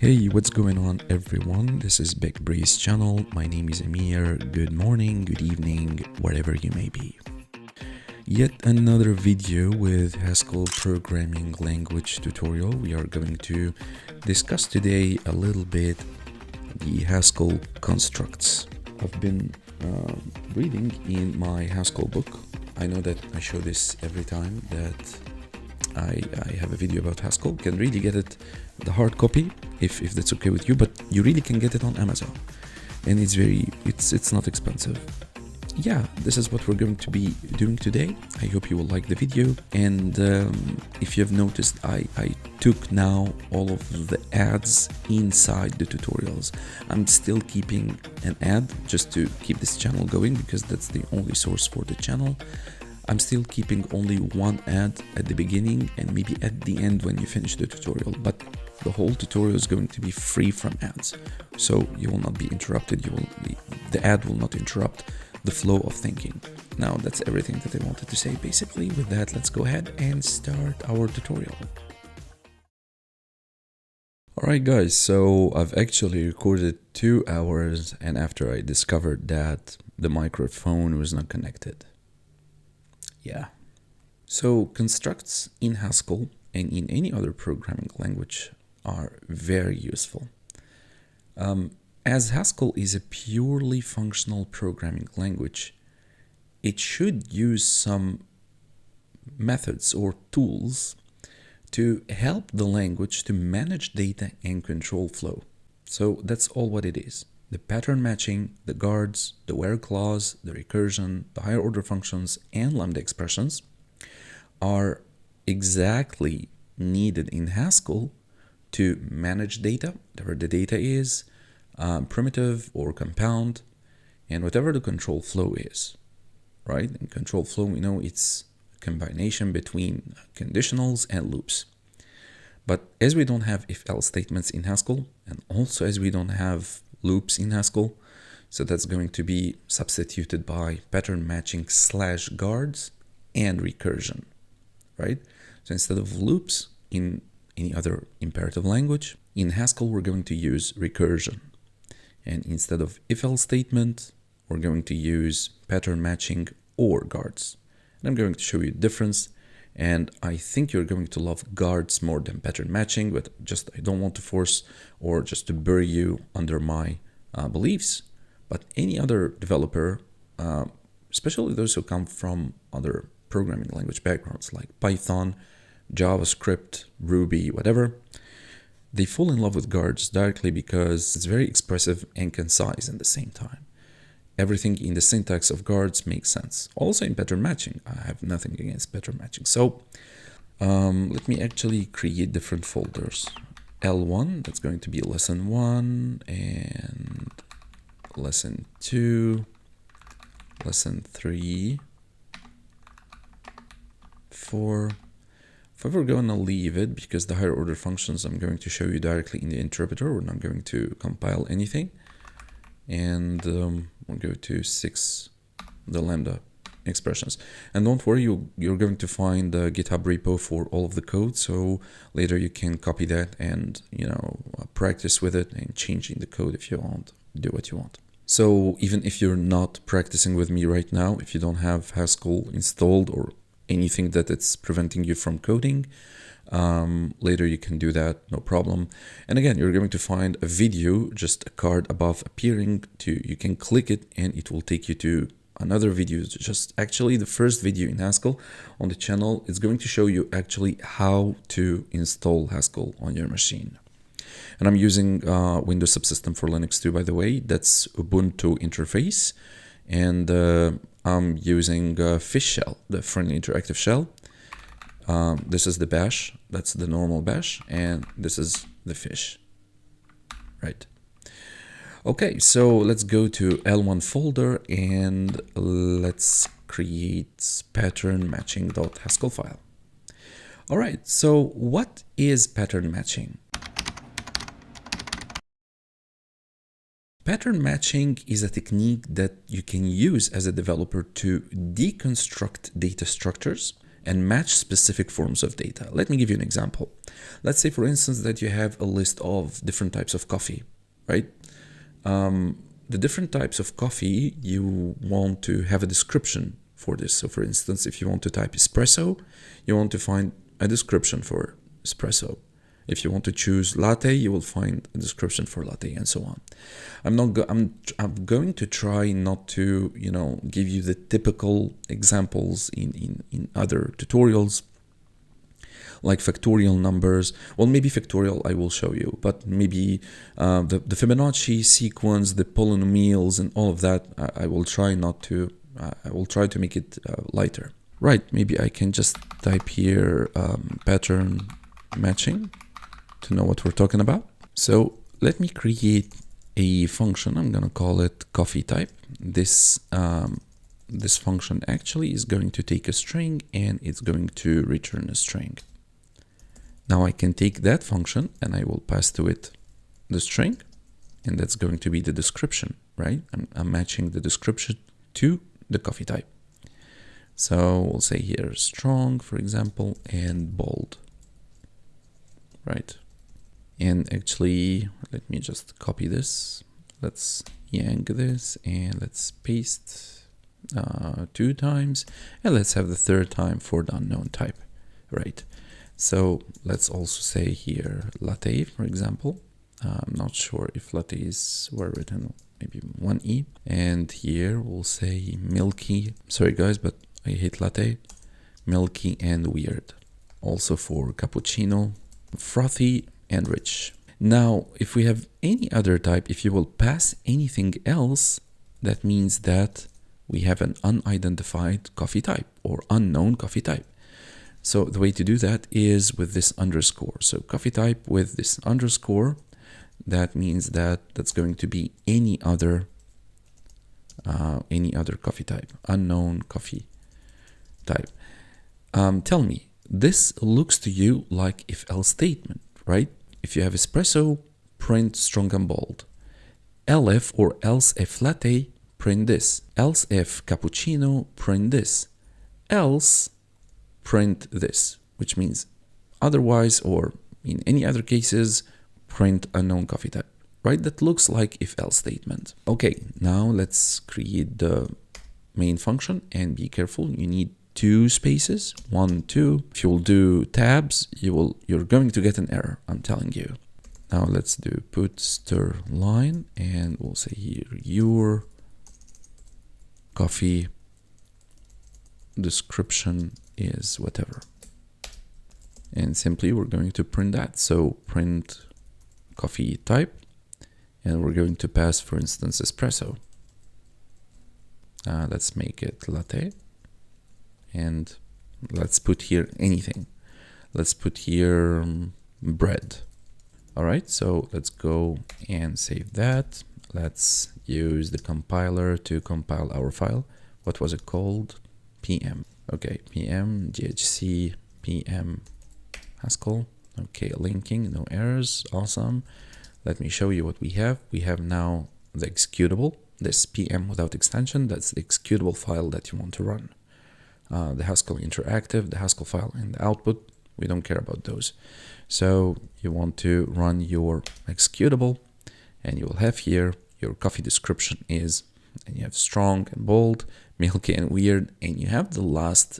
Hey, what's going on everyone? This is Big Breeze channel. My name is Amir. Good morning, good evening, wherever you may be. Yet another video with Haskell programming language tutorial. We are going to discuss today a little bit the Haskell constructs. I've been reading in my Haskell book. I know that I show this every time that I have a video about Haskell. You can really get it, the hard copy, if that's okay with you, but you really can get it on Amazon, and it's not expensive. Yeah, this is what we're going to be doing today. I hope you will like the video, and if you have noticed, I took now all of the ads inside the tutorials. I'm still keeping an ad just to keep this channel going because that's the only source for the channel. I'm still keeping only one ad at the beginning and maybe at the end when you finish the tutorial, but the whole tutorial is going to be free from ads, so you will not be interrupted. The ad will not interrupt the flow of thinking. Now that's everything that I wanted to say basically. With that, let's go ahead and start our tutorial. Alright guys, so I've actually recorded 2 hours, and after I discovered that the microphone was not connected. Yeah. So constructs in Haskell and in any other programming language are very useful. As Haskell is a purely functional programming language, it should use some methods or tools to help the language to manage data and control flow. So that's all what it is. The pattern matching, the guards, the where clause, the recursion, the higher order functions, and lambda expressions are exactly needed in Haskell to manage data, whatever the data is, primitive or compound, and whatever the control flow is, right? And control flow, we know it's a combination between conditionals and loops. But as we don't have if-else statements in Haskell, and also as we don't have loops in Haskell, so that's going to be substituted by pattern matching / guards and recursion, right? So instead of loops in any other imperative language, in Haskell we're going to use recursion, and instead of if-else statement we're going to use pattern matching or guards. And I'm going to show you the difference, and I think you're going to love guards more than pattern matching, but just I don't want to force or just to bury you under my beliefs. But any other developer, especially those who come from other programming language backgrounds like Python, JavaScript, Ruby, whatever, they fall in love with guards directly because it's very expressive and concise at the same time. Everything in the syntax of guards makes sense. Also in pattern matching, I have nothing against pattern matching. So let me actually create different folders. L1, that's going to be lesson 1, and lesson 2, lesson 3, 4. If we're going to leave it because the higher order functions I'm going to show you directly in the interpreter. We're not going to compile anything. And we'll go to 6, the lambda expressions. And don't worry, you're going to find the GitHub repo for all of the code, so later you can copy that and practice with it and changing the code if you want, do what you want. So even if you're not practicing with me right now, if you don't have Haskell installed or anything that it's preventing you from coding, later you can do that, no problem. And again, you're going to find a video, just a card above appearing, you can click it and it will take you to another video. Just actually the first video in Haskell on the channel is going to show you actually how to install Haskell on your machine. And I'm using Windows Subsystem for Linux too, by the way. That's Ubuntu interface, and I'm using Fish Shell, the friendly interactive shell. This is the bash, that's the normal bash, and this is the fish, right? Okay, so let's go to L1 folder and let's create pattern matching.haskell file. All right, so what is pattern matching? Pattern matching is a technique that you can use as a developer to deconstruct data structures and match specific forms of data. Let me give you an example. Let's say, for instance, that you have a list of different types of coffee, right? The different types of coffee, you want to have a description for this. So for instance, if you want to type espresso, you want to find a description for espresso. If you want to choose latte, you will find a description for latte, and so on. I'm going to try not to, give you the typical examples in other tutorials, like factorial numbers. Well, maybe factorial I will show you, but maybe the Fibonacci sequence, the polynomials, and all of that, I will try to make it lighter. Right, maybe I can just type here pattern matching to know what we're talking about. So let me create a function. I'm gonna call it coffee type. This function actually is going to take a string and it's going to return a string. Now I can take that function and I will pass to it the string, and that's going to be the description, right? I'm matching the description to the coffee type. So we'll say here strong, for example, and bold, right? And actually, let me just copy this. Let's yank this and let's paste 2 times, and let's have the 3rd time for the unknown type, right? So let's also say here latte, for example. I'm not sure if lattes were written, maybe 1E. And here we'll say milky. Sorry guys, but I hate latte. Milky and weird. Also for cappuccino, frothy and rich. Now, if we have any other type, if you will pass anything else, that means that we have an unidentified coffee type or unknown coffee type. So the way to do that is with this underscore. So coffee type with this underscore, that means that that's going to be any other coffee type, unknown coffee type. Tell me, this looks to you like if-else statement, right? If you have espresso, print strong and bold. LF or else if latte, print this. Else if cappuccino, print this. Else print this, which means otherwise, or in any other cases, print unknown coffee type, right? That looks like if-else statement. Okay, now let's create the main function, and be careful, you need 2 spaces, 1, 2. If you'll do tabs, you're going to get an error, I'm telling you. Now let's do put stir line, and we'll say here your coffee description is whatever, and simply we're going to print that. So print coffee type, and we're going to pass, for instance, espresso. Let's make it latte, and let's put here anything. Let's put here bread. All right, so let's go and save that. Let's use the compiler to compile our file. What was it called? PM. Okay, PM, GHC, PM, Haskell. Okay, linking, no errors, awesome. Let me show you what we have. We have now the executable, this PM without extension, that's the executable file that you want to run. The Haskell interactive, the Haskell file, and the output, we don't care about those. So you want to run your executable, and you will have here your coffee description is, and you have strong and bold, milky and weird, and you have the last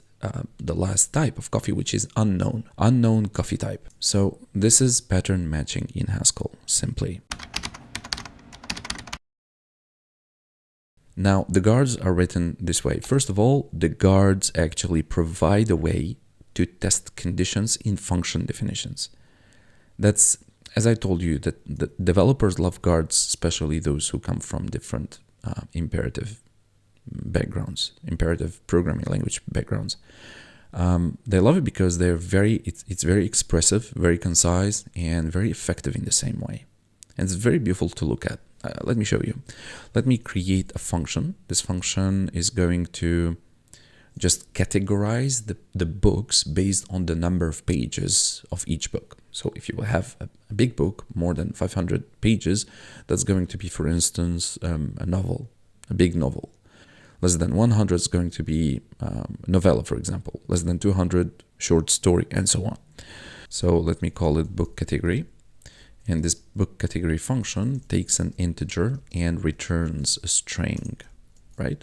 type of coffee, which is unknown coffee type. So this is pattern matching in Haskell, simply. Now the guards are written this way. First of all, the guards actually provide a way to test conditions in function definitions. That's, as I told you, that the developers love guards, especially those who come from different imperative backgrounds, imperative programming language backgrounds. They love it because they're it's very expressive, very concise, and very effective in the same way. And it's very beautiful to look at. Let me show you. Let me create a function. This function is going to just categorize the books based on the number of pages of each book. So if you have a big book, more than 500 pages, that's going to be, for instance, a novel, a big novel. Less than 100 is going to be novella, for example. Less than 200, short story, and so on. So let me call it book category. And this book category function takes an integer and returns a string, right?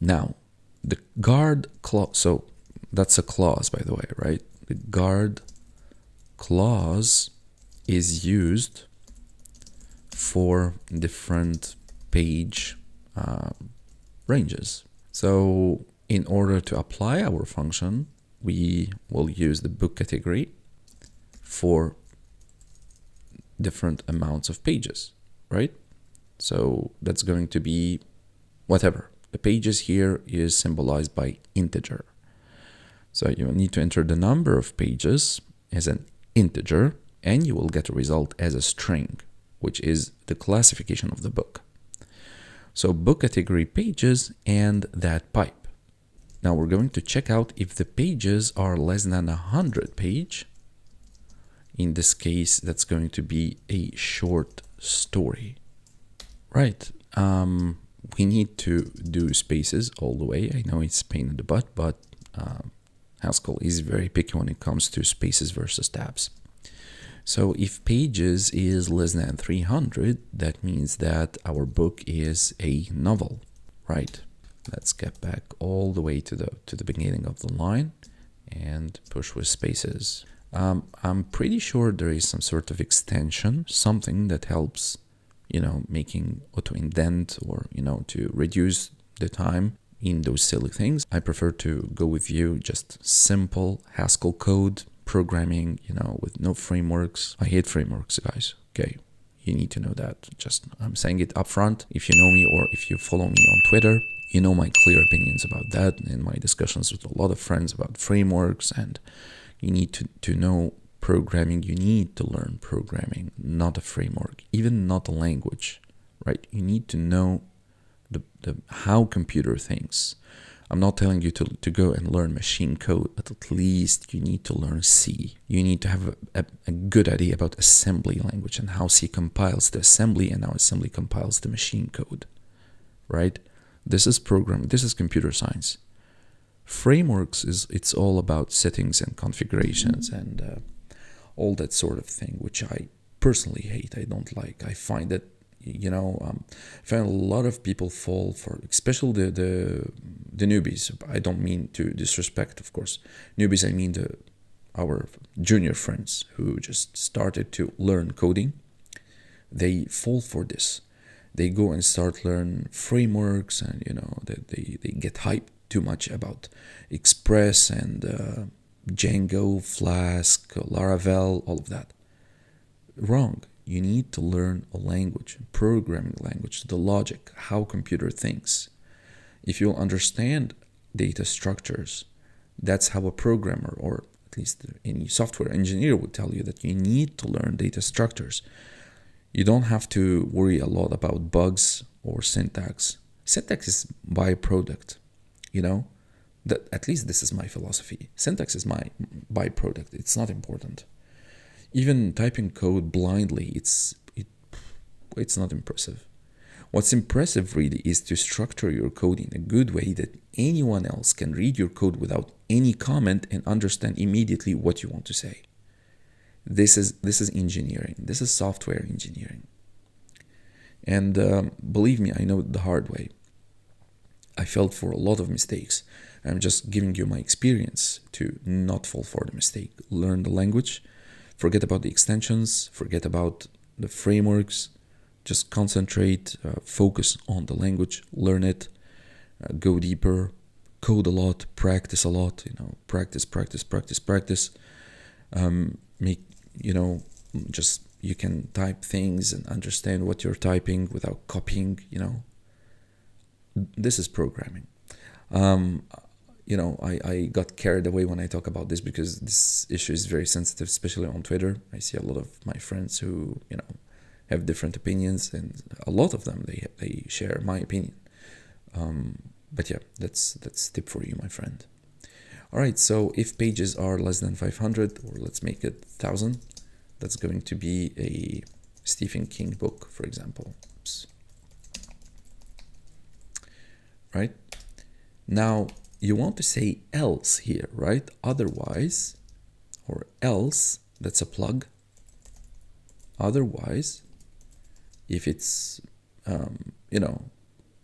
Now, the guard clause, so that's a clause, by the way, right? The guard clause is used for different page ranges. So in order to apply our function, we will use the book category for different amounts of pages, right? So that's going to be whatever. The pages here is symbolized by integer. So you need to enter the number of pages as an integer, and you will get a result as a string, which is the classification of the book. So book category pages and that pipe. Now we're going to check out if the pages are less than 100 page. In this case, that's going to be a short story, right? We need to do spaces all the way. I know it's a pain in the butt, but Haskell is very picky when it comes to spaces versus tabs. So if pages is less than 300, that means that our book is a novel, right? Let's get back all the way to the beginning of the line and push with spaces. I'm pretty sure there is some sort of extension, something that helps, making auto indent or, to reduce the time in those silly things. I prefer to go with you just simple Haskell code programming, with no frameworks. I hate frameworks, guys. Okay. You need to know that. I'm saying it up front. If you know me or if you follow me on Twitter, you know my clear opinions about that and my discussions with a lot of friends about frameworks. And you need to know programming. You need to learn programming, not a framework, even not a language, right? You need to know the how computer thinks. I'm not telling you to go and learn machine code, but at least you need to learn C. You need to have a good idea about assembly language and how C compiles the assembly and how assembly compiles the machine code, right? This is programming. This is computer science. Frameworks it's all about settings and configurations and all that sort of thing, which I personally hate. I don't like. I find that I find a lot of people fall for, especially the newbies. I don't mean to disrespect, of course, newbies. I mean our junior friends who just started to learn coding. They fall for this. They go and start learn frameworks, and they get hyped too much about Express and Django, Flask, Laravel, all of that. Wrong. You need to learn a language, programming language, the logic, how computer thinks. If you'll understand data structures, that's how a programmer, or at least any software engineer, would tell you that you need to learn data structures. You don't have to worry a lot about bugs or syntax. Syntax is byproduct, That at least this is my philosophy. Syntax is my byproduct. It's not important. Even typing code blindly, it's not impressive. What's impressive really is to structure your code in a good way that anyone else can read your code without any comment and understand immediately what you want to say. This is engineering. This is software engineering. And believe me, I know it the hard way. I fell for a lot of mistakes. I'm just giving you my experience to not fall for the mistake. Learn the language. Forget about the extensions, forget about the frameworks, just concentrate, focus on the language, learn it, go deeper, code a lot, practice a lot, practice. Just you can type things and understand what you're typing without copying, This is programming. I got carried away when I talk about this because this issue is very sensitive, especially on Twitter. I see a lot of my friends who, have different opinions, and a lot of them, they share my opinion. But yeah, that's tip for you, my friend. All right, so if pages are less than 500, or let's make it 1,000, that's going to be a Stephen King book, for example. Oops. right? Now you want to say else here, right? Otherwise, or else, that's a plug. Otherwise, if it's, you know,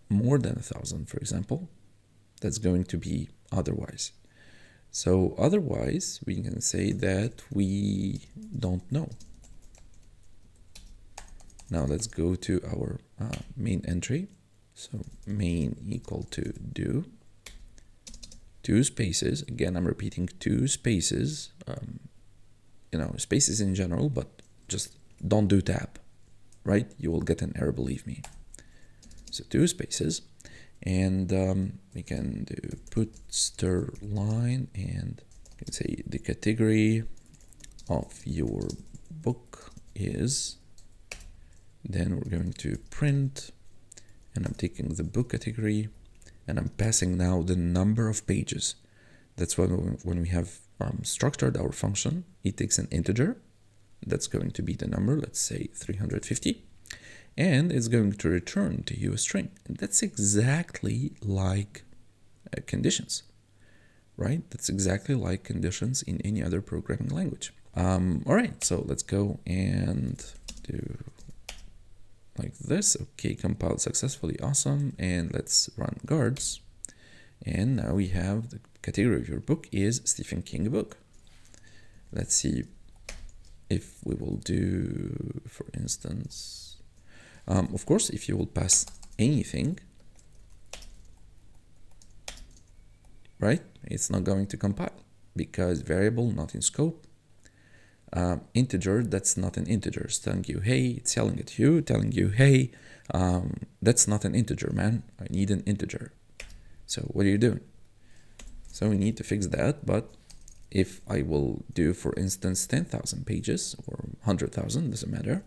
more than 1,000, for example, that's going to be otherwise. So otherwise, we can say that we don't know. Now let's go to our main entry. So main equal to do. 2 spaces. Again, I'm repeating 2 spaces. You know, spaces in general, but just don't do tab, right? You will get an error, believe me. So 2 spaces, and we can do put stir line, and you can say the category of your book is. Then we're going to print, and I'm taking the book category, and I'm passing now the number of pages. That's when we have structured our function, it takes an integer. That's going to be the number, let's say 350. And it's going to return to you a string. And that's exactly like conditions, right? That's exactly like conditions in any other programming language. All right, so let's go and do like this. Okay, compiled successfully, awesome. And let's run guards. And now we have the category of your book is Stephen King book. Let's see if we will do, for instance, of course, if you will pass anything, right, it's not going to compile because variable not in scope. Integer, that's not an integer. It's telling you, hey, it's yelling at you, telling you, hey, that's not an integer, man. I need an integer. So what are you doing? So we need to fix that. But if I will do, for instance, 10,000 pages or 100,000, doesn't matter.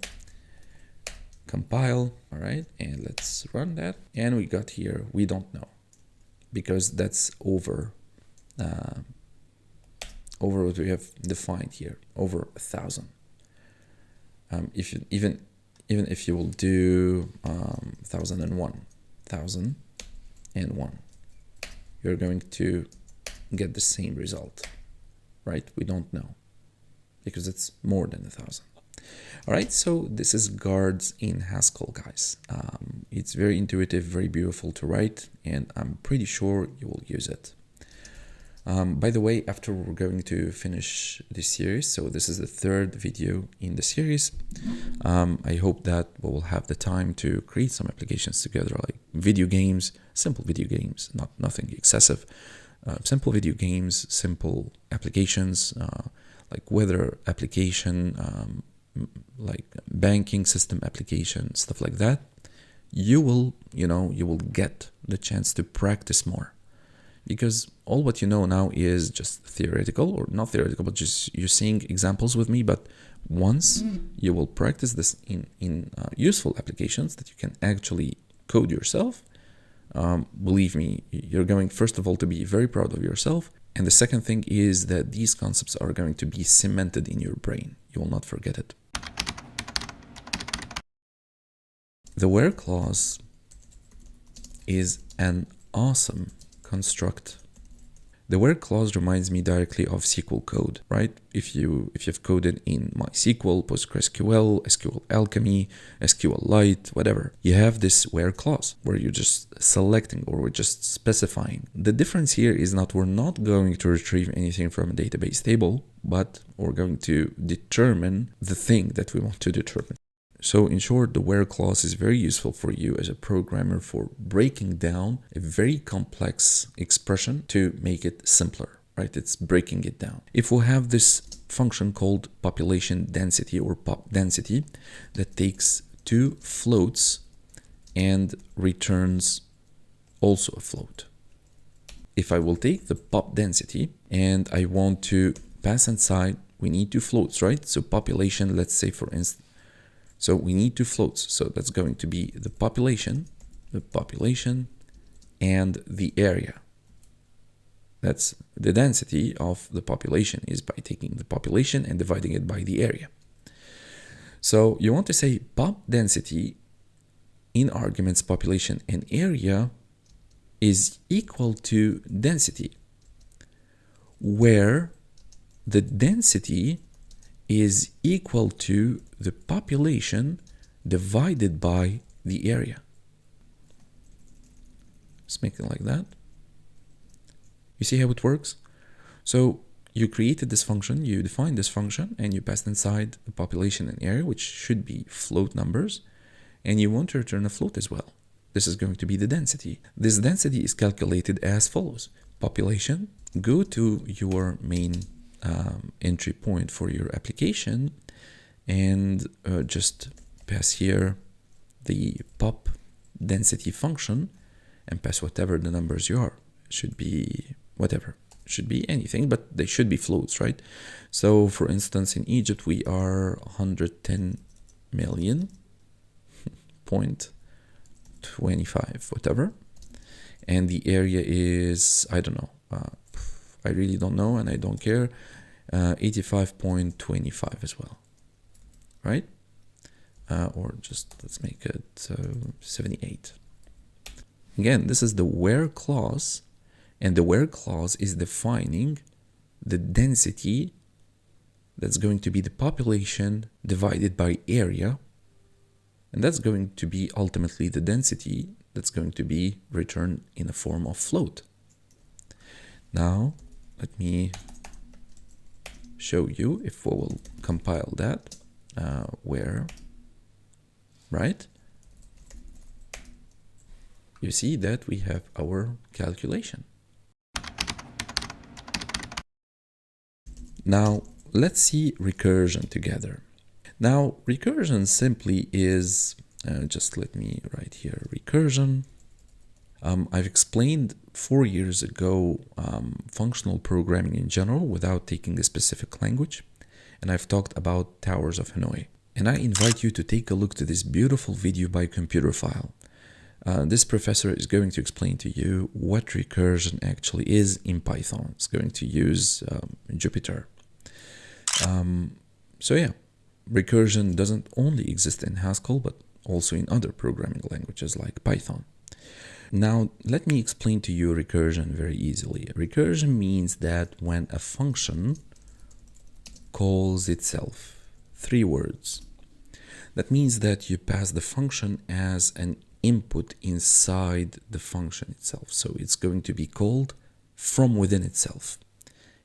Compile, all right, and let's run that. And we got here, we don't know, because that's over what we have defined here, over 1,000. If you, even if you will do 1,001, you're going to get the same result, right? We don't know because it's more than 1,000. All right, so this is guards in Haskell, guys. It's very intuitive, very beautiful to write, and I'm pretty sure you will use it. By the way, after we're going to finish this series, so this is the 3rd video in the series, I hope that we will have the time to create some applications together, like video games, simple video games, nothing excessive, simple video games, simple applications, like weather application, like banking system application, stuff like that. You will get the chance to practice more. Because all what you know now is just theoretical, or not theoretical, but just you're seeing examples with me. But once you will practice this in useful applications that you can actually code yourself, believe me, you're going, first of all, to be very proud of yourself. And the second thing is that these concepts are going to be cemented in your brain. You will not forget it. The where clause is an awesome construct. The where clause reminds me directly of SQL code, right? If you've coded in MySQL, PostgreSQL, SQL Alchemy, SQLite, whatever, you have this where clause where you're just selecting, or we're just specifying. The difference here is not, we're not going to retrieve anything from a database table, but we're going to determine the thing that we want to determine. So in short, the where clause is very useful for you as a programmer for breaking down a very complex expression to make it simpler, right? It's breaking it down. If we have this function called population density, or pop density, that takes 2 floats and returns also a float. If I will take the pop density and I want to pass inside, we need 2 floats, right? So population, let's say for instance, so we need 2 floats. So that's going to be the population, and the area. That's the density of the population is by taking the population and dividing it by the area. So you want to say pop density in arguments population and area is equal to density, where the density is equal to the population divided by the area. Let's make it like that. You see how it works? So you created this function, you defined this function, and you passed inside the population and area, which should be float numbers, and you want to return a float as well. This is going to be the density. This density is calculated as follows. Population, go to your main entry point for your application, and just pass here the pop density function, and pass whatever the numbers you are. It should be whatever. It should be anything, but they should be floats, right? So for instance, in Egypt, we are 110 million, 0.25, whatever. And the area is, I don't know, I really don't know, and I don't care, 85.25 as well, right? Or just, let's make it 78. Again, this is the where clause, and the where clause is defining the density that's going to be the population divided by area, and that's going to be ultimately the density that's going to be returned in a form of float. Now, let me show you if we will compile that, where, right? You see that we have our calculation. Now, let's see recursion together. Now, recursion simply is, just let me write here, recursion. I've explained 4 years ago functional programming in general without taking a specific language, and I've talked about towers of Hanoi. And I invite you to take a look to this beautiful video by Computerphile. This professor is going to explain to you what recursion actually is in Python. It's going to use Jupyter. So yeah, recursion doesn't only exist in Haskell, but also in other programming languages like Python. Now, let me explain to you recursion very easily. Recursion means that when a function calls itself, 3 words. That means that you pass the function as an input inside the function itself. So it's going to be called from within itself.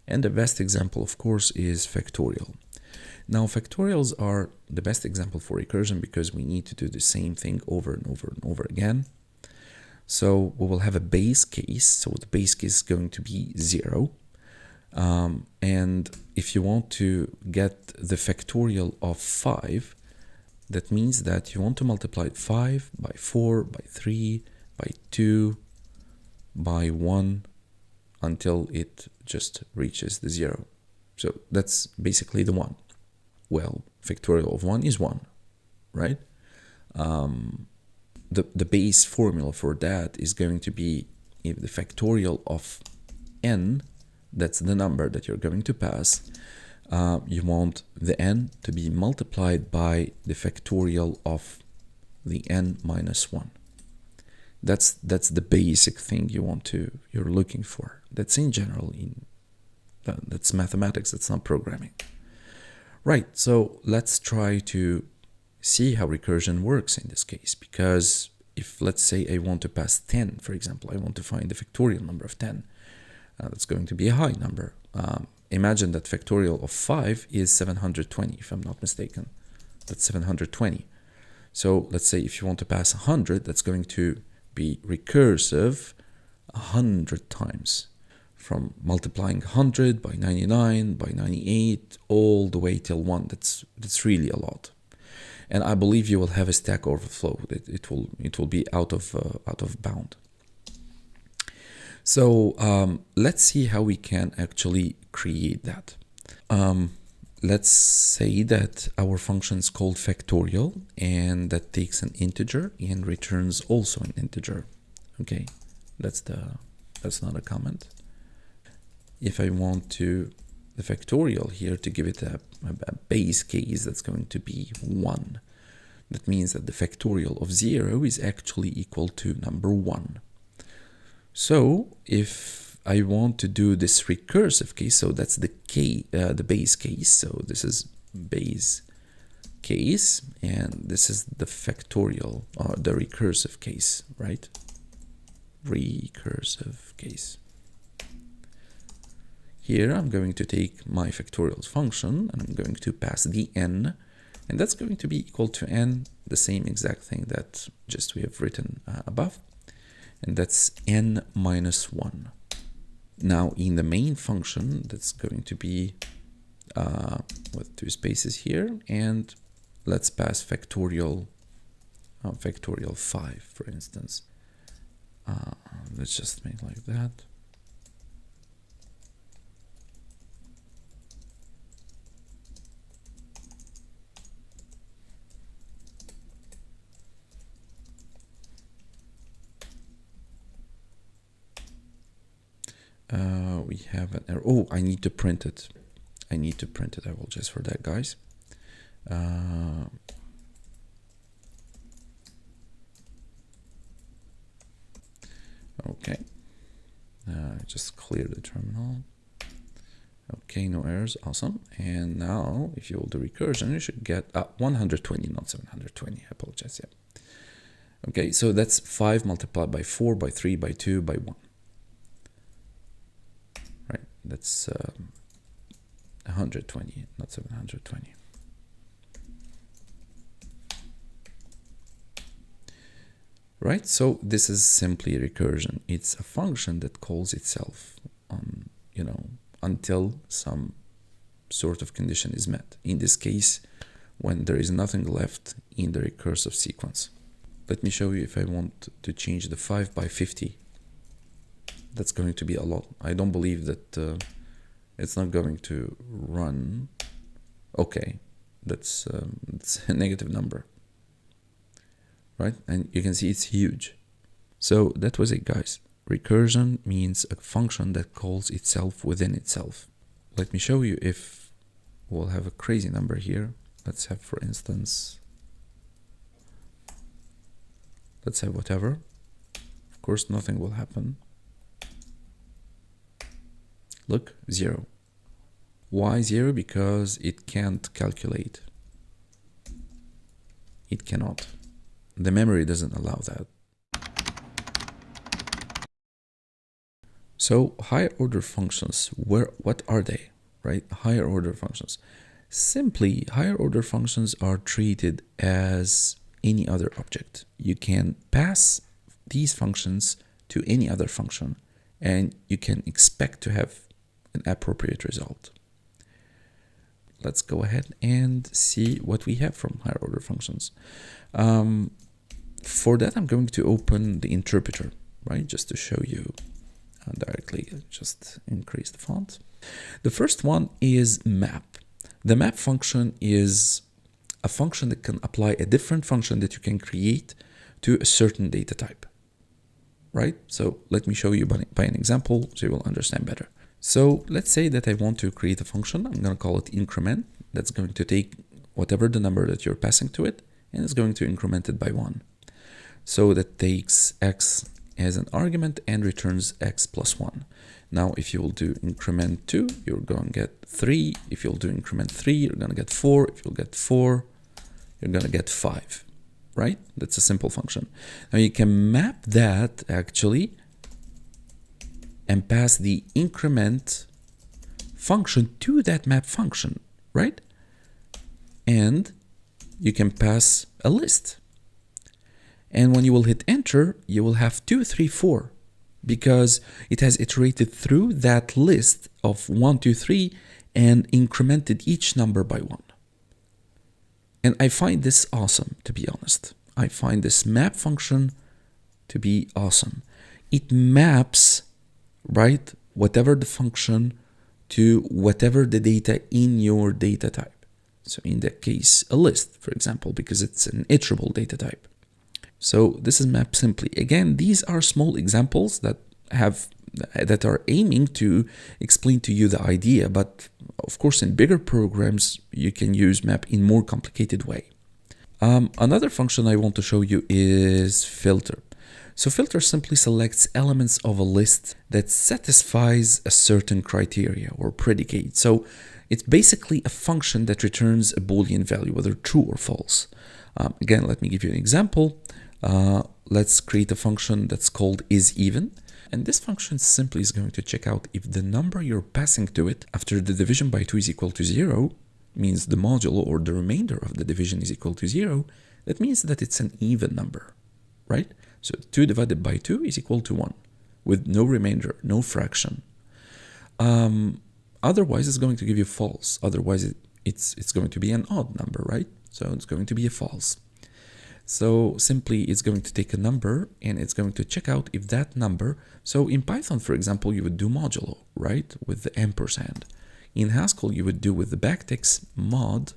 And the best example, of course, is factorial. Now, factorials are the best example for recursion because we need to do the same thing over and over and over again. So we will have a base case. So the base case is going to be 0. And if you want to get the factorial of 5, that means that you want to multiply 5 by 4, by 3, by 2, by 1, until it just reaches the 0. So that's basically the 1. Well, factorial of 1 is 1, right? The base formula for that is going to be if the factorial of n, that's the number that you're going to pass, you want the n to be multiplied by the factorial of the n minus 1. That's the basic thing you're looking for. That's in general, that's mathematics, that's not programming. Right, so let's try to see how recursion works in this case, because if, let's say, I want to pass 10, for example, I want to find the factorial number of 10, that's going to be a high number. Imagine that factorial of 5 is 720, if I'm not mistaken. That's 720. So let's say if you want to pass 100, that's going to be recursive 100 times, from multiplying 100 by 99, by 98, all the way till 1. That's really a lot. And I believe you will have a Stack Overflow. It will be out of bound. So let's see how we can actually create that. Let's say that our function is called factorial, and that takes an integer and returns also an integer. Okay, that's not a comment. If I want the factorial here to give it a base case, that's going to be 1. That means that the factorial of 0 is actually equal to number 1. So if I want to do this recursive case, so that's the base case. So this is base case, and this is the factorial or the recursive case, right? Recursive case. Here I'm going to take my factorial function and I'm going to pass the n, and that's going to be equal to n, the same exact thing that just we have written above, and that's n minus 1. Now in the main function, that's going to be with 2 spaces here, and let's pass factorial 5, for instance. Let's just make like that. We have an error. Oh, I need to print it. I will just for that, guys. Okay. Just clear the terminal. Okay, no errors. Awesome. And now, if you will do recursion, you should get 120, not 720. I apologize. Yeah. Okay, so that's 5 multiplied by 4, by 3, by 2, by 1. Right, that's 120, not 720. Right, so this is simply recursion. It's a function that calls itself on, until some sort of condition is met. In this case, when there is nothing left in the recursive sequence. Let me show you if I want to change the 5 by 50. That's going to be a lot. I don't believe that it's not going to run. Okay, that's a negative number. Right, and you can see it's huge. So that was it, guys. Recursion means a function that calls itself within itself. Let me show you if we'll have a crazy number here. Let's have, for instance, let's have whatever. Of course, nothing will happen. Look, 0. Why 0? Because it can't calculate. It cannot. The memory doesn't allow that. So higher order functions, what are they, right? Higher order functions. Simply, higher order functions are treated as any other object. You can pass these functions to any other function, and you can expect to have an appropriate result. Let's go ahead and see what we have from higher order functions. For that, I'm going to open the interpreter, right? Just to show you directly, just increase the font. The first one is map. The map function is a function that can apply a different function that you can create to a certain data type, right? So let me show you by an example so you will understand better. So let's say that I want to create a function. I'm going to call it increment. That's going to take whatever the number that you're passing to it, and it's going to increment it by 1. So that takes x as an argument and returns x plus 1. Now, if you will do increment 2, you're going to get 3. If you'll do increment 3, you're going to get 4. If you'll get 4, you're going to get 5, right? That's a simple function. Now, you can map that actually and pass the increment function to that map function, right? And you can pass a list. And when you will hit enter, you will have 2, 3, 4, because it has iterated through that list of 1, 2, 3 and incremented each number by 1. And I find this awesome, to be honest. I find this map function to be awesome. It maps, right, whatever the function to whatever the data in your data type. So in that case, a list, for example, because it's an iterable data type. So this is map simply. Again, these are small examples that are aiming to explain to you the idea, but of course in bigger programs you can use map in more complicated way. Another function I want to show you is filter. So filter simply selects elements of a list that satisfies a certain criteria or predicate. So it's basically a function that returns a Boolean value, whether true or false. Again, let me give you an example. Let's create a function that's called isEven. And this function simply is going to check out if the number you're passing to it after the division by 2 is equal to 0, means the modulo or the remainder of the division is equal to 0, that means that it's an even number, right? So 2 divided by 2 is equal to 1, with no remainder, no fraction. Otherwise, it's going to give you false. Otherwise, it's going to be an odd number, right? So it's going to be a false. So simply, it's going to take a number and it's going to check out if that number. So in Python, for example, you would do modulo, right? With the ampersand. In Haskell, you would do with the backticks mod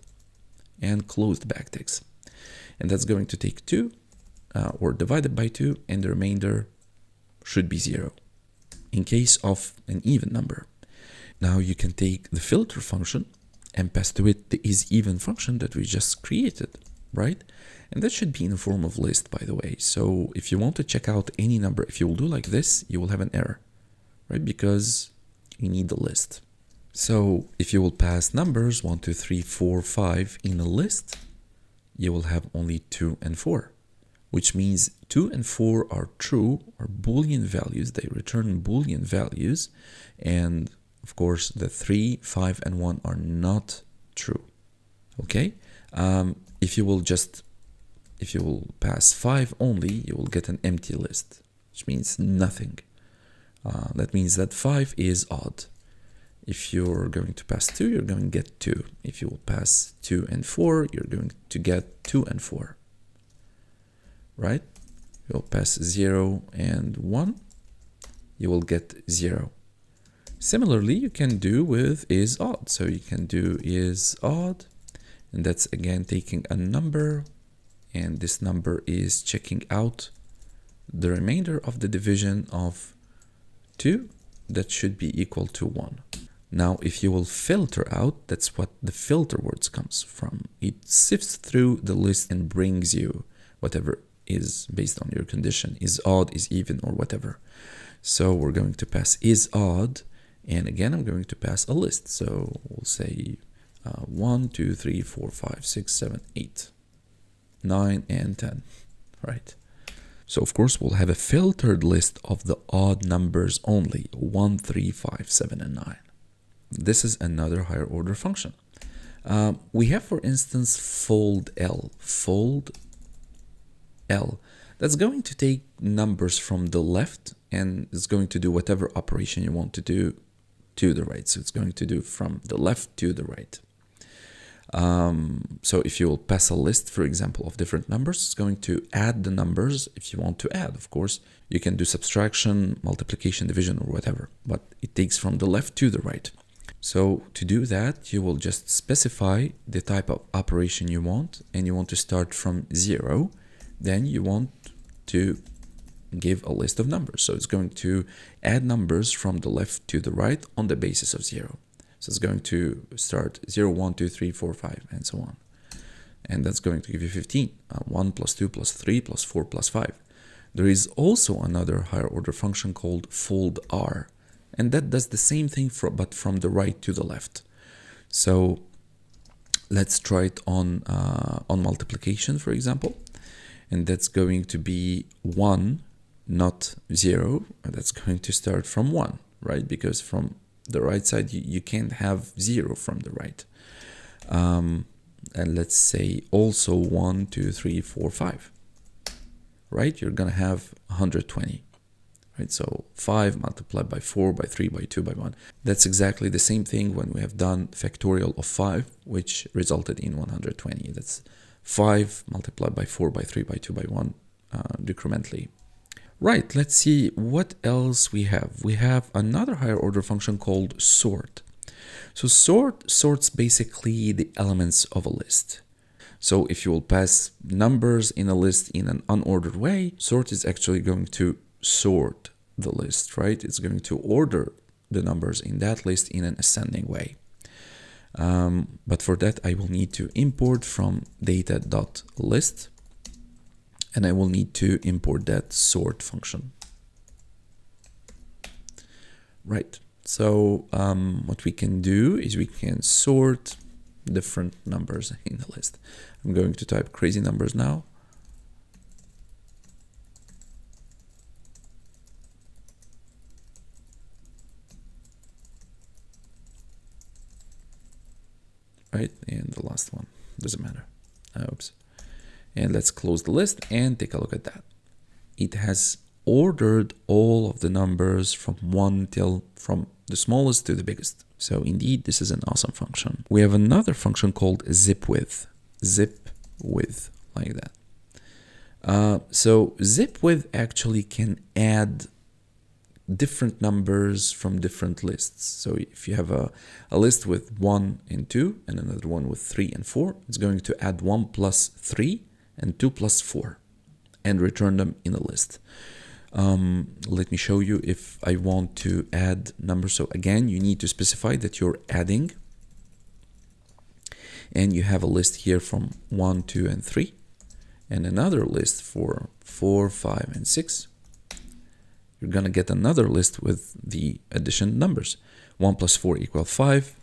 and closed backticks. And that's going to take 2 or divided by 2, and the remainder should be 0 in case of an even number. Now you can take the filter function and pass to it the isEven function that we just created, right? And that should be in the form of list, by the way. So if you want to check out any number, if you will do like this, you will have an error, right? Because you need the list. So if you will pass numbers 1, 2, 3, 4, 5 in a list, you will have only 2 and 4, which means 2 and 4 are true, are Boolean values. They return Boolean values. And of course, the 3, 5, and 1 are not true. Okay? If you will pass 5 only, you will get an empty list, which means nothing. That means that 5 is odd. If you're going to pass 2, you're going to get 2. If you will pass 2 and 4, you're going to get 2 and 4. Right? You'll pass 0 and 1, you will get 0. Similarly, you can do with isOdd. So you can do isOdd, and that's again taking a number, and this number is checking out the remainder of the division of 2 that should be equal to 1. Now, if you will filter out, that's what the filter words comes from. It sifts through the list and brings you whatever is based on your condition, is odd, is even, or whatever. So we're going to pass isOdd, and again, I'm going to pass a list. So we'll say 1, 2, 3, 4, 5, 6, 7, 8, 9, and 10, right? So of course, we'll have a filtered list of the odd numbers only, 1, 3, 5, 7, and 9. This is another higher order function. We have, for instance, fold_L. Fold_L. That's going to take numbers from the left and it's going to do whatever operation you want to do to the right. So it's going to do from the left to the right. So if you will pass a list, for example, of different numbers, it's going to add the numbers. If you want to add, of course, you can do subtraction, multiplication, division, or whatever, but it takes from the left to the right. So to do that, you will just specify the type of operation you want, and you want to start from 0. Then you want to give a list of numbers. So it's going to add numbers from the left to the right on the basis of 0. So it's going to start 0, 1, 2, 3, 4, 5, and so on. And that's going to give you 15. 1 plus 2 plus 3 plus 4 plus 5. There is also another higher order function called fold_R. And that does the same thing, but from the right to the left. So let's try it on multiplication, for example. And that's going to be 1, not 0. That's going to start from 1, right? Because from the right side, you can't have 0 from the right. And let's say also 1, 2, 3, 4, 5, right? You're going to have 120. Right, so 5 multiplied by 4, by 3, by 2, by 1. That's exactly the same thing when we have done factorial of 5, which resulted in 120. That's 5 multiplied by 4, by 3, by 2, by 1, decrementally. Right, let's see what else we have. We have another higher order function called sort. So sort sorts basically the elements of a list. So if you will pass numbers in a list in an unordered way, sort is actually going to sort the list, right? It's going to order the numbers in that list in an ascending way. But for that, I will need to import from data.list. and I will need to import that sort function. Right, so what we can do is we can sort different numbers in the list. I'm going to type crazy numbers now. Right, and the last one doesn't matter. Oops. And let's close the list and take a look at that. It has ordered all of the numbers from the smallest to the biggest. So indeed, this is an awesome function. We have another function called zip width, like that. So zip width actually can add different numbers from different lists. So if you have a list with 1 and 2 and another one with 3 and 4, it's going to add 1 plus 3 and 2 plus 4 and return them in a list. Let me show you if I want to add numbers. So again, you need to specify that you're adding, and you have a list here from 1, 2, and 3, and another list for 4, 5, and 6. You're gonna get another list with the addition numbers. 1 plus 4 equal 5,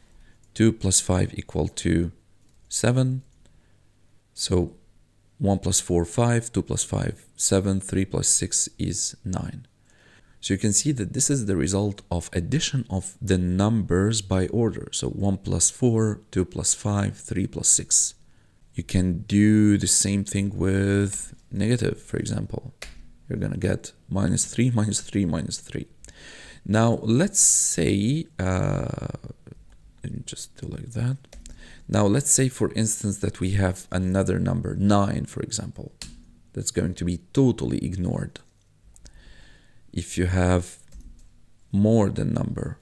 2 plus 5 equal to 7. So 1 plus 4, 5, 2 plus 5, 7, 3 plus 6 is 9. So you can see that this is the result of addition of the numbers by order. So 1 plus 4, 2 plus 5, 3 plus 6. You can do the same thing with negative, for example. You're gonna get minus 3, minus 3, minus 3. Now let's say, let me just do like that. Now let's say, for instance, that we have another number, 9, for example, that's going to be totally ignored. If you have more than number,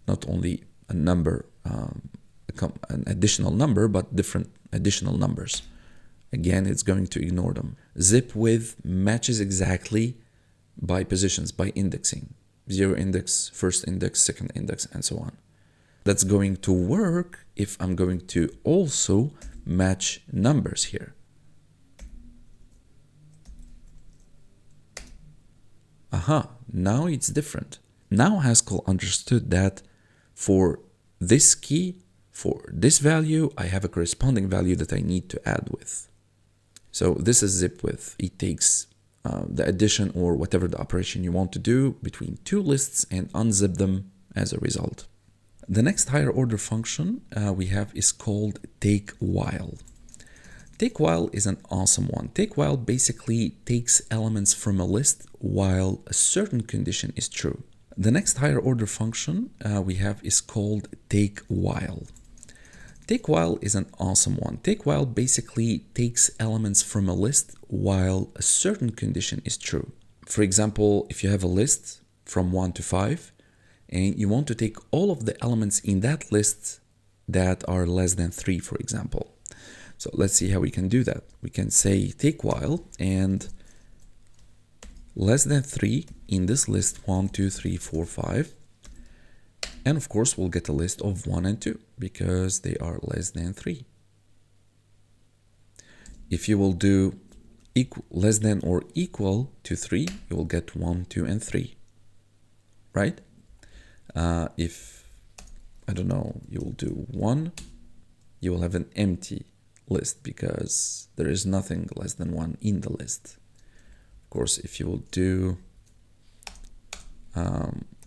not only a number, an additional number, but different additional numbers, again, it's going to ignore them. Zip width matches exactly by positions, by indexing. 0 index, first index, second index, and so on. That's going to work if I'm going to also match numbers here. Aha, now it's different. Now Haskell understood that for this key, for this value, I have a corresponding value that I need to add with. So this is zip width. It takes the addition or whatever the operation you want to do between two lists and unzip them as a result. The next higher order function we have is called take while. Take while is an awesome one. Take while basically takes elements from a list while a certain condition is true. The next higher order function we have is called take while. Take while is an awesome one. Take while basically takes elements from a list while a certain condition is true. For example, if you have a list from 1 to 5 and you want to take all of the elements in that list that are less than 3, for example. So let's see how we can do that. We can say take while and less than 3 in this list 1, 2, 3, 4, 5. And of course, we'll get a list of 1 and 2 because they are less than 3. If you will do less than or equal to 3, you will get 1, 2, and 3, right? If, I don't know, you will do 1, you will have an empty list because there is nothing less than 1 in the list. Of course, if you will do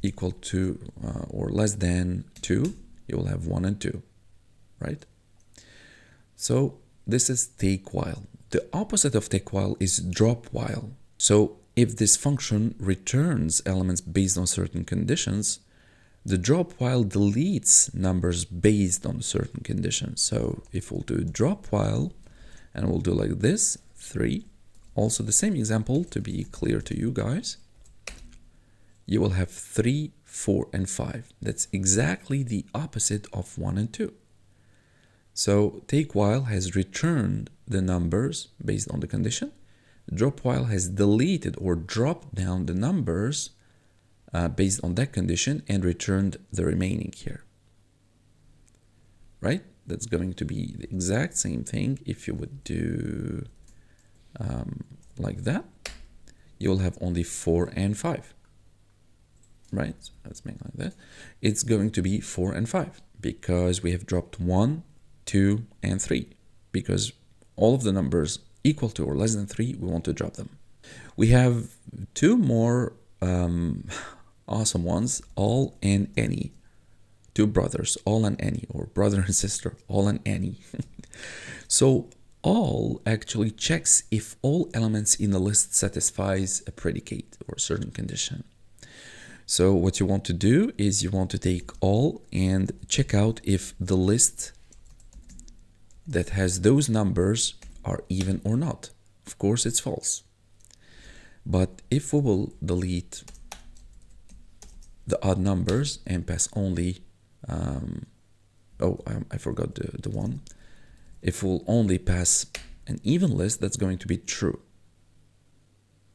equal to or less than 2, you will have 1 and 2, right? So this is take while. The opposite of take while is drop while. So if this function returns elements based on certain conditions, the drop while deletes numbers based on certain conditions. So if we'll do drop while and we'll do like this, 3, also the same example to be clear to you guys, you will have 3, 4, and 5. That's exactly the opposite of 1 and 2. So take while has returned the numbers based on the condition. Drop while has deleted or dropped down the numbers based on that condition and returned the remaining here. Right? That's going to be the exact same thing if you would do like that, you'll have only 4 and 5. Right? So let's make it like that. It's going to be 4 and 5 because we have dropped 1, 2, and 3. Because all of the numbers equal to or less than 3, we want to drop them. We have 2 more awesome ones, all and any. 2 brothers, all and any, or brother and sister, all and any. So all actually checks if all elements in the list satisfies a predicate or a certain condition. So what you want to do is you want to take all and check out if the list that has those numbers are even or not. Of course, it's false. But if we will delete the odd numbers and pass only, I forgot the one. If we'll only pass an even list, that's going to be true.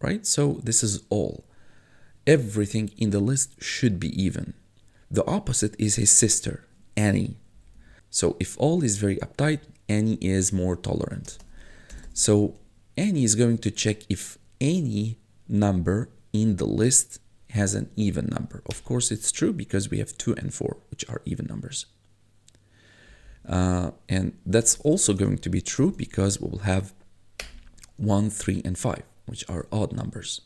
Right? So this is all. Everything in the list should be even. The opposite is his sister, Annie. So if all is very uptight, Annie is more tolerant. So Annie is going to check if any number in the list has an even number. Of course, it's true because we have 2 and 4, which are even numbers. And that's also going to be true because we will have 1, 3, and 5, which are odd numbers.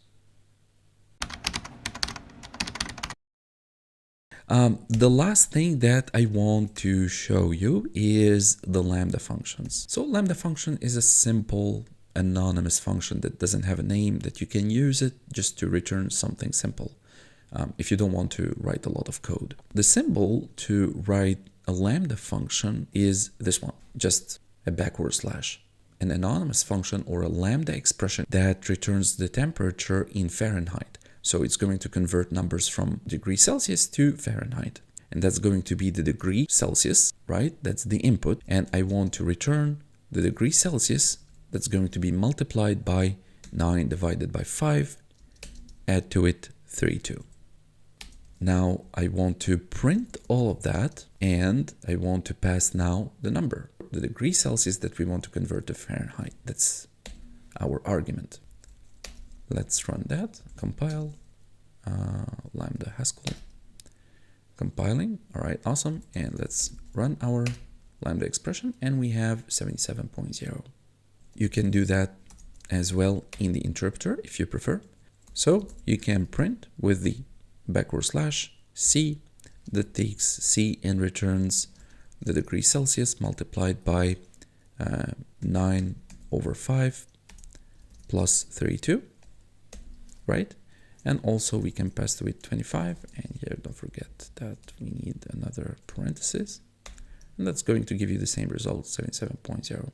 The last thing that I want to show you is the lambda functions. So lambda function is a simple anonymous function that doesn't have a name, that you can use it just to return something simple if you don't want to write a lot of code. The symbol to write a lambda function is this one, just a backward slash. An anonymous function or a lambda expression that returns the temperature in Fahrenheit. So it's going to convert numbers from degrees Celsius to Fahrenheit. And that's going to be the degree Celsius, right? That's the input. And I want to return the degree Celsius that's going to be multiplied by 9 divided by 5. Add to it 32. Now I want to print all of that and I want to pass now the number, the degree Celsius that we want to convert to Fahrenheit. That's our argument. Let's run that, compile, lambda Haskell, compiling. All right, awesome. And let's run our lambda expression and we have 77.0. You can do that as well in the interpreter if you prefer. So you can print with the backward slash C that takes C and returns the degree Celsius multiplied by 9 over 5 plus 32. Right? And also we can pass to it 25, and here don't forget that we need another parenthesis, and that's going to give you the same result, 77.0.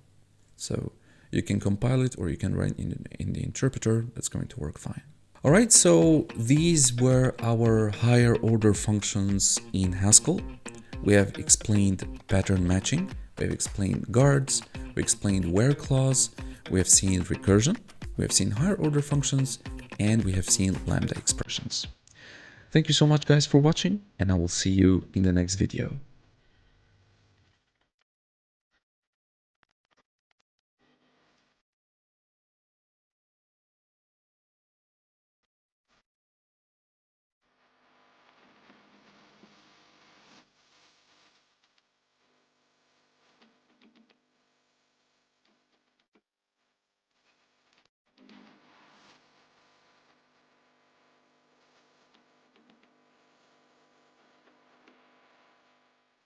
So you can compile it or you can write in the interpreter. That's going to work fine. All right, so these were our higher order functions in Haskell. We have explained pattern matching, we have explained guards, we explained where clause, we have seen recursion, we have seen higher order functions, and we have seen lambda expressions. Thank you so much guys for watching, and I will see you in the next video.